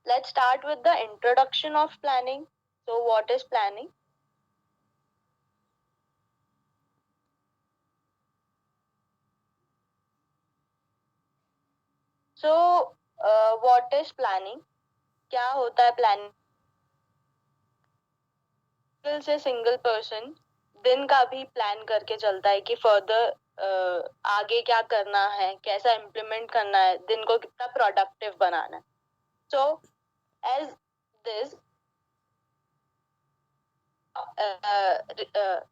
let's start with the introduction of planning. So, what is planning? So, what is planning? क्या होता है planning? से single person दिन का भी प्लान करके चलता है कि फर्दर आगे क्या करना है, कैसा इम्प्लीमेंट करना है, दिन को कितना प्रोडक्टिव बनाना है. So as this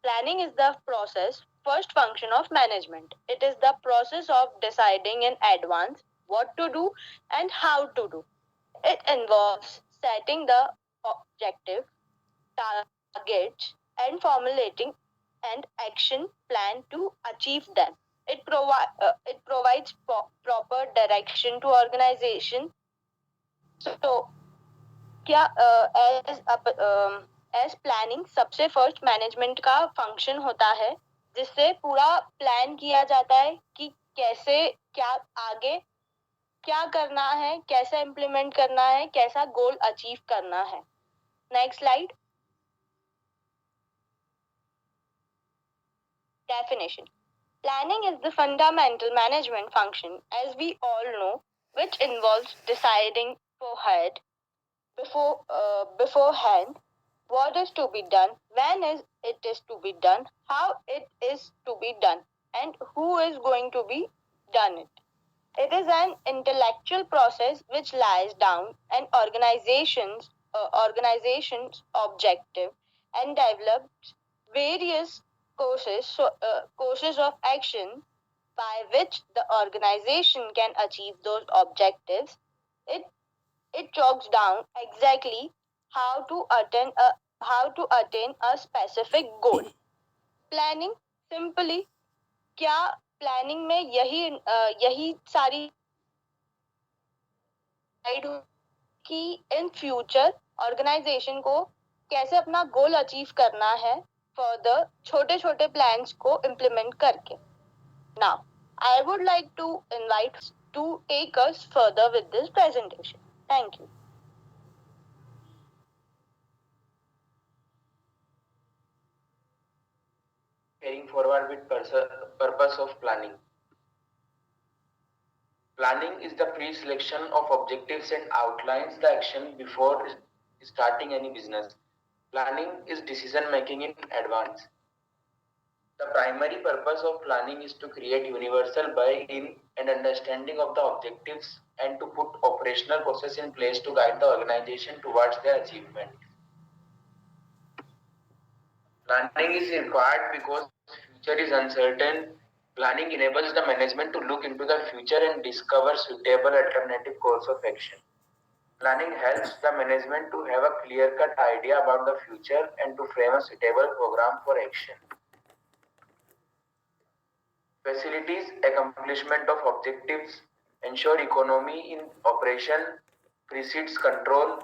planning is the process first function of management. It is the process of deciding in advance what to do and how to do. It involves setting the objective, targets, and formulating an action plan to achieve them. It provides proper direction to organization. So, क्या as planning सबसे first management का function होता है जिससे पूरा plan किया जाता है कि कैसे क्या आगे क्या करना है, कैसा इम्प्लीमेंट करना है, कैसा गोल अचीव करना है. Next slide. Definition. Planning is the fundamental management function, as we all know, which involves deciding beforehand what is to be done, when it is to be done, how it is to be done, and who is going to be done it. It is an intellectual process which lies down an organization's objective and develops various courses of action by which the organization can achieve those objectives. It it chalks down exactly how to attain a specific goal. Planning simply क्या planning में यही सारी कि in future organisation को कैसे अपना goal achieve करना है फर्दर छोटे छोटे प्लान्स को इम्प्लीमेंट करके. Now I would like to invite to take us further with this presentation. Thank you. Carrying forward with purpose of planning. Planning is the pre-selection of objectives and outlines the action before starting any business. Planning is decision making in advance. The primary purpose of planning is to create universal buy-in and understanding of the objectives and to put operational process in place to guide the organization towards their achievement. Planning is required because future is uncertain. Planning enables the management to look into the future and discover suitable alternative course of action. Planning helps the management to have a clear-cut idea about the future and to frame a suitable program for action. Facilities accomplishment of objectives, ensure economy in operation, precedes control,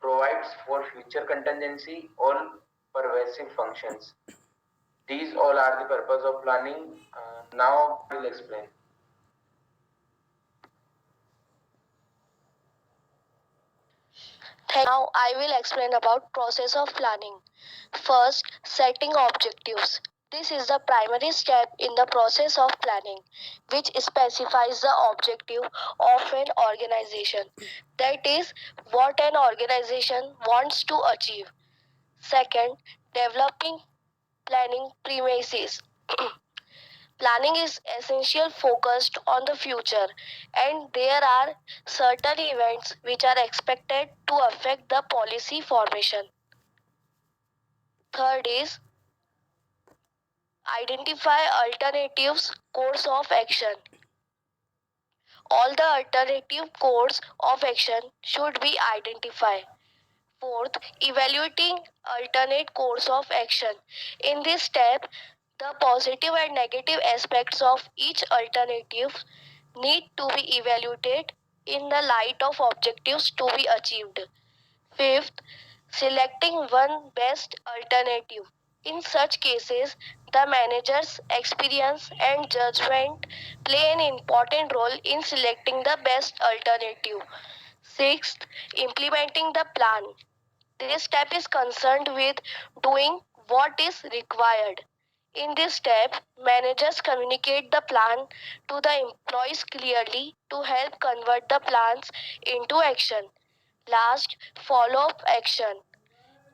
provides for future contingency, all pervasive functions. These all are the purpose of planning. Now I will explain. Now I will explain about process of planning. First, setting objectives. This is the primary step in the process of planning, which specifies the objective of an organization. That is, what an organization wants to achieve. Second, developing planning premises. Planning is essential focused on the future, and there are certain events which are expected to affect the policy formation. Third is identify alternatives course of action. All the alternative course of action should be identified. Fourth, evaluating alternate course of action. In this step, the positive and negative aspects of each alternative need to be evaluated in the light of objectives to be achieved. Fifth, selecting one best alternative. In such cases, the manager's experience and judgment play an important role in selecting the best alternative. Sixth, implementing the plan. This step is concerned with doing what is required. In this step, managers communicate the plan to the employees clearly to help convert the plans into action. Last, follow up action.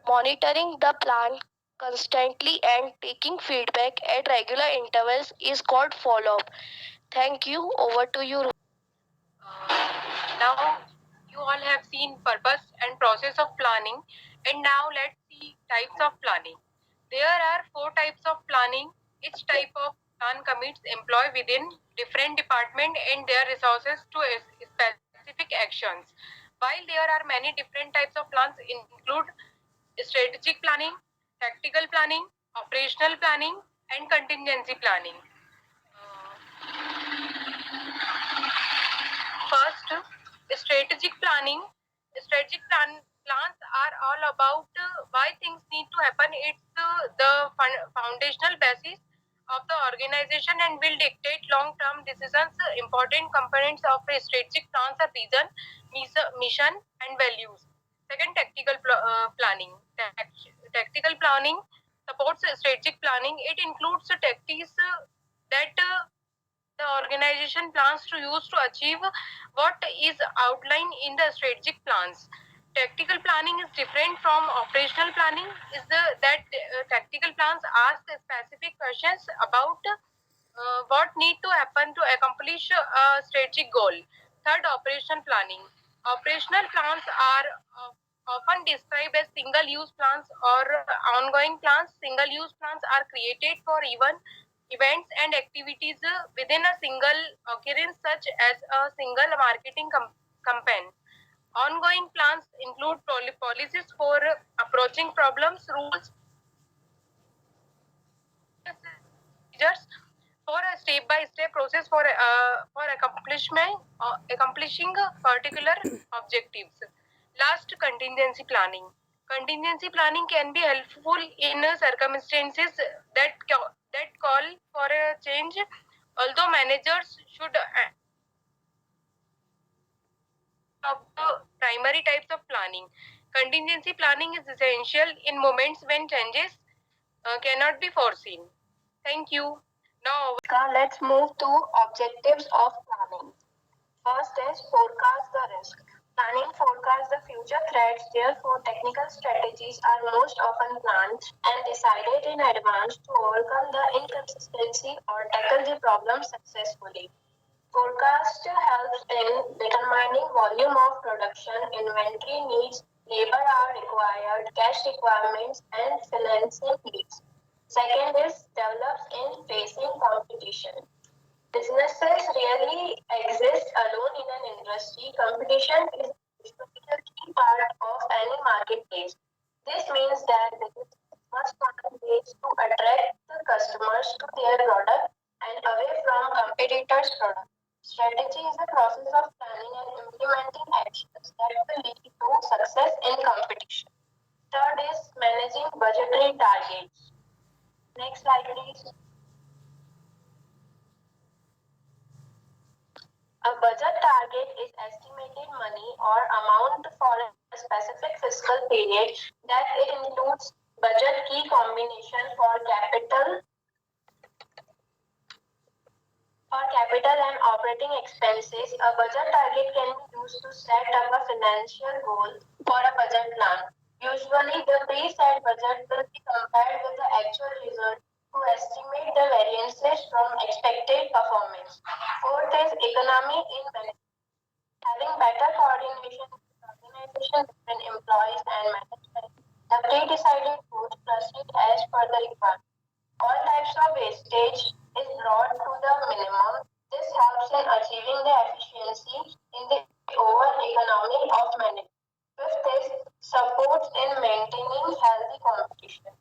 Monitoring the plan constantly and taking feedback at regular intervals is called follow up. Thank you. Over to you. Now you all have seen purpose and process of planning, and now let's see types of planning. There are four types of planning. Each type of plan commits employee within different department and their resources to specific actions. While there are many different types of plans include strategic planning, tactical planning, operational planning, and contingency planning. First, strategic planning. Plans are all about why things need to happen. It's the foundational basis of the organization and will dictate long-term decisions. Important components of a strategic plans are vision, mission, and values. Second, tactical planning. Tactical planning supports strategic planning. It includes tactics that the organization plans to use to achieve what is outlined in the strategic plans. Tactical planning is different from operational planning. Is the that tactical plans ask specific questions about what need to happen to accomplish a strategic goal. Third, operational planning. Operational plans are often described as single-use plans or ongoing plans. Single-use plans are created for events and activities within a single occurrence, such as a single marketing campaign. Ongoing plans include policies for approaching problems, rules, procedures for a step-by-step process for accomplishing particular objectives. Last, contingency planning. Contingency planning can be helpful in circumstances that call for a change. Although managers should of the primary types of planning. Contingency planning is essential in moments when changes cannot be foreseen. Thank you. Now, let's move to objectives of planning. First is forecast the risk. Planning forecasts the future threats, therefore, technical strategies are most often planned and decided in advance to overcome the inconsistency or tackle the problem successfully. Forecast helps in determining volume of production, inventory needs, labor are required, cash requirements, and financing needs. Second is develops in facing competition. Businesses really exist alone in an industry. Competition is a key part of any marketplace. This means that businesses must find ways to attract the customers to their product and away from competitors' product. Strategy is the process of planning and implementing actions that will lead to success in competition. Third is managing budgetary targets. Next slide, please. A budget target is estimated money or amount for a specific fiscal period that it includes budget key combination for capital and operating expenses. A budget target can be used to set up a financial goal for a budget plan. Usually, the preset budget will be compared with the actual result to estimate the variances from expected performance. Fourth is economy in benefit. Having better coordination with organization between employees and management, the pre-decided goals proceed as per the requirement. All types of wastage is brought to the minimum. This helps in achieving the efficiency in the overall economy of management. Fifth is supports in maintaining healthy competition.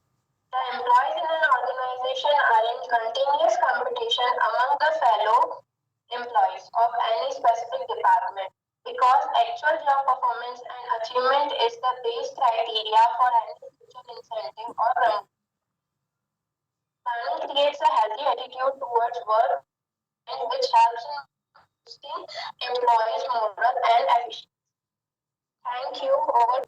The employees in an organization are in continuous competition among the fellow employees of any specific department because actual job performance and achievement is the base criteria for any future incentive or promotion. Planning creates a healthy attitude towards work and which helps in boosting employees' moral and efficiency. Thank you. Over.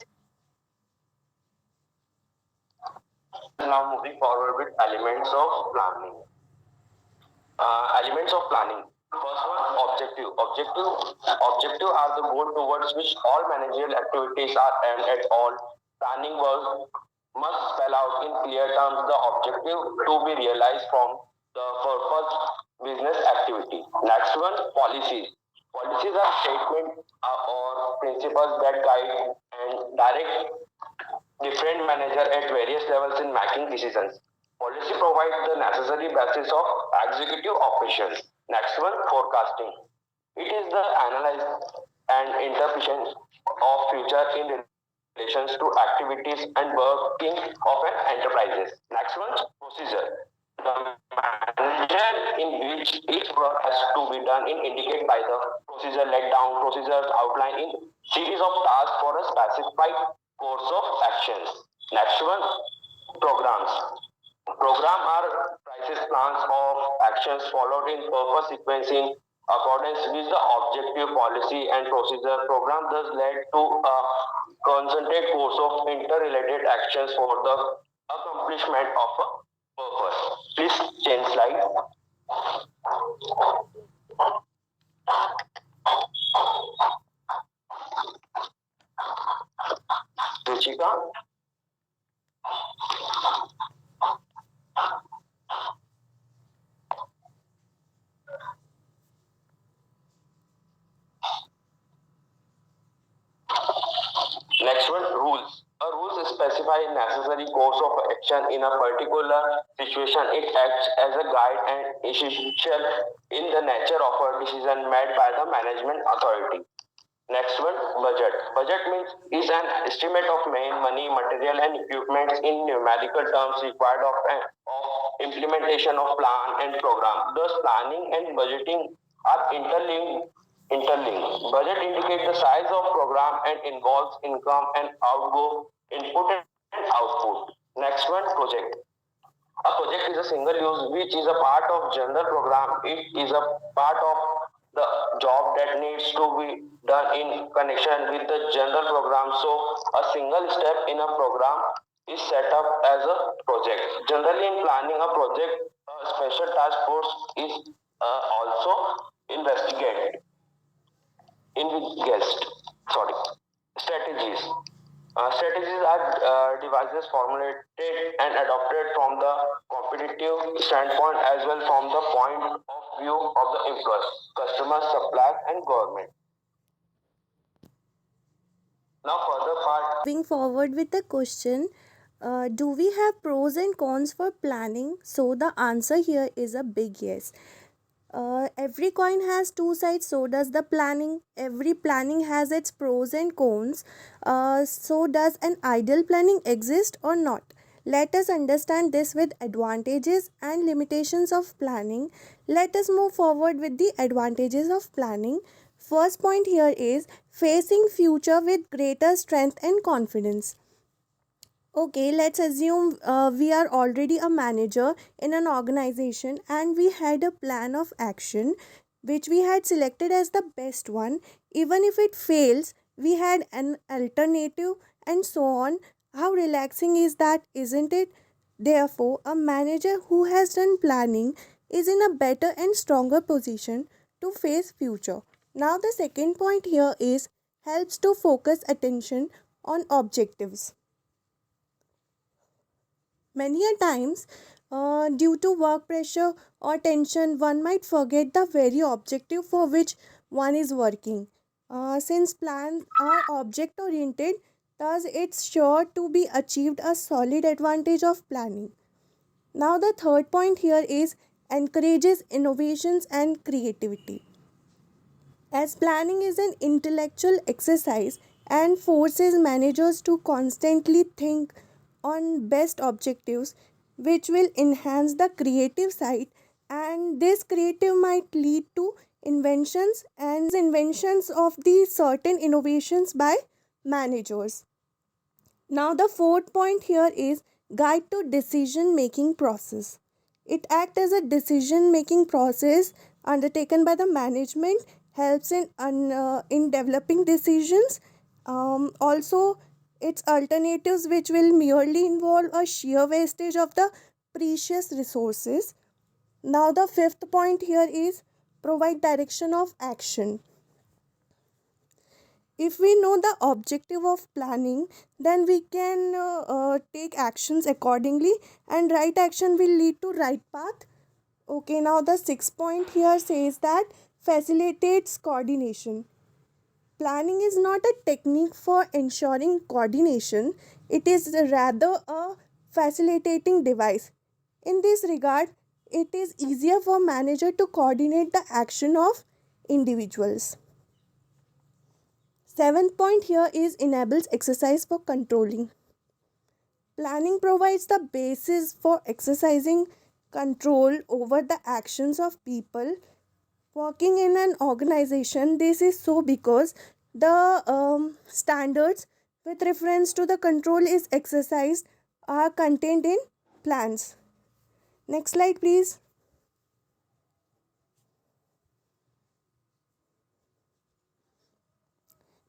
Now moving forward with elements of planning. Elements of planning. First one, objective. Objective are the goal towards which all managerial activities are aimed at. All planning work must spell out in clear terms the objective to be realized from the purpose business activity. Next one, policies. Policies are statements or principles that guide and direct different manager at various levels in making decisions. Policy provides the necessary basis of executive operations. Next one, forecasting. It is the analysis and interpretation of future in relations to activities and working of an enterprises. Next one, procedure. The manner in which each work has to be done in indicate by the procedure laid down, procedures outlined in series of tasks for a specified course of actions. Next one, programs. Program are crisis plans of actions followed in purpose sequencing accordance with the objective policy and procedure. Program thus led to a concentrated course of interrelated actions for the accomplishment of a purpose. Please change slide. Ruchika. Next one, rules. A rules specify necessary course of action in a particular situation. It acts as a guide and essential in the nature of a decision made by the management authority. Next one, budget. Budget means is an estimate of main money, material, and equipment in numerical terms required of implementation of plan and program. Thus, planning and budgeting are interlinked. Budget indicates the size of program and involves income and outgo, input and output. Next one, project. A project is a single use which is a part of general program. It is a part of the job that needs to be done in connection with the general program. So a single step in a program is set up as a project. Generally in planning a project, a special task force is also investigated in with guest. Sorry. Strategies. Strategies are devices formulated and adopted from the competitive standpoint as well from the point of view of the employer, customers, suppliers, and government. Now, further part. Moving forward with the question, do we have pros and cons for planning? So the answer here is a big yes. Every coin has two sides, so does the planning. Every planning has its pros and cons. So does an ideal planning exist or not? Let us understand this with advantages and limitations of planning. Let us move forward with the advantages of planning. First point here is facing future with greater strength and confidence. Okay, let's assume we are already a manager in an organization and we had a plan of action which we had selected as the best one. Even if it fails, we had an alternative and so on. How relaxing is that, isn't it? Therefore, a manager who has done planning is in a better and stronger position to face future. Now, the second point here is helps to focus attention on objectives. Many a times, due to work pressure or tension, one might forget the very objective for which one is working. Since plans are object oriented, thus it's sure to be achieved a solid advantage of planning. Now, the third point here is encourages innovations and creativity. As planning is an intellectual exercise and forces managers to constantly think on best objectives, which will enhance the creative side, and this creative might lead to inventions and inventions of the certain innovations by managers. Now, the fourth point here is guide to decision making process. It acts as a decision making process undertaken by the management, helps in developing decisions Also, its alternatives, which will merely involve a sheer wastage of the precious resources. Now, the fifth point here is provide direction of action. If we know the objective of planning, then we can take actions accordingly, and right action will lead to right path. Okay, now the sixth point here says that facilitates coordination. Planning is not a technique for ensuring coordination, it is rather a facilitating device. In this regard, it is easier for manager to coordinate the action of individuals. Seventh point here is enables exercise for controlling. Planning provides the basis for exercising control over the actions of people working in an organization. This is so because the standards with reference to the control is exercised are contained in plans. Next slide, please.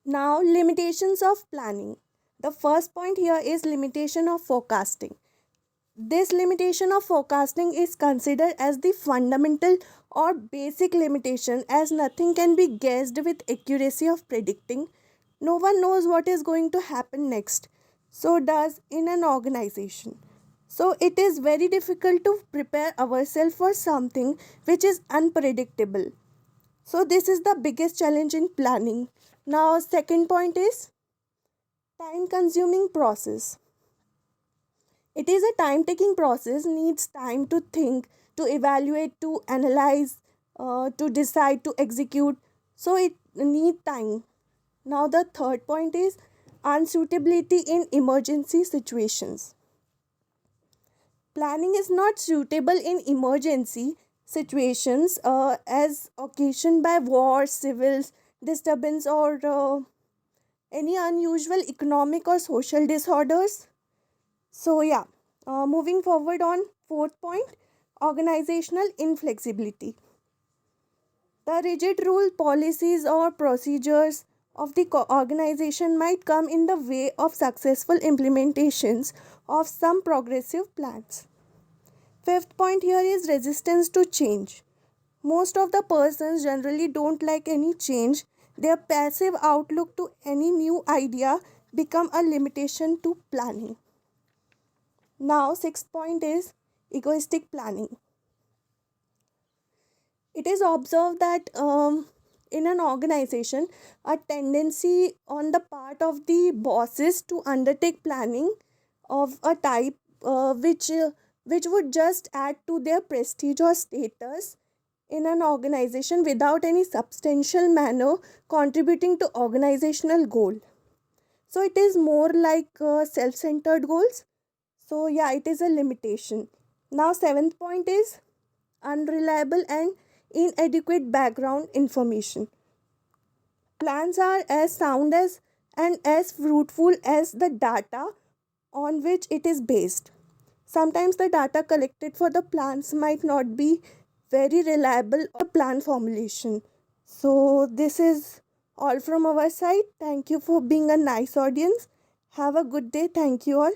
Now, limitations of planning. The first point here is limitation of forecasting. This limitation of forecasting is considered as the fundamental or basic limitation, as nothing can be guessed with accuracy of predicting. No one knows what is going to happen next. So does in an organization. So it is very difficult to prepare ourselves for something which is unpredictable. So this is the biggest challenge in planning. Now, second point is time consuming process. It is a time taking process, needs time to think, to evaluate, to analyze, to decide, to execute. So it needs time. Now, the third point is unsuitability in emergency situations. Planning is not suitable in emergency situations as occasioned by wars, civils, disturbance, or any unusual economic or social disorders. So, yeah, moving forward on fourth point, organizational inflexibility. The rigid rule, policies, or procedures of the organization might come in the way of successful implementations of some progressive plans. Fifth point here is resistance to change. Most of the persons generally don't like any change. Their passive outlook to any new idea become a limitation to planning. Now, sixth point is egoistic planning. It is observed that in an organization, a tendency on the part of the bosses to undertake planning of a type which would just add to their prestige or status in an organization without any substantial manner contributing to organizational goal. So it is more like self-centered goals. So yeah, it is a limitation. Now, seventh point is unreliable and inadequate background information. Plans are as sound as and as fruitful as the data on which it is based. Sometimes the data collected for the plans might not be very reliable or plan formulation. So this is all from our side. Thank you for being a nice audience. Have a good day. Thank you all.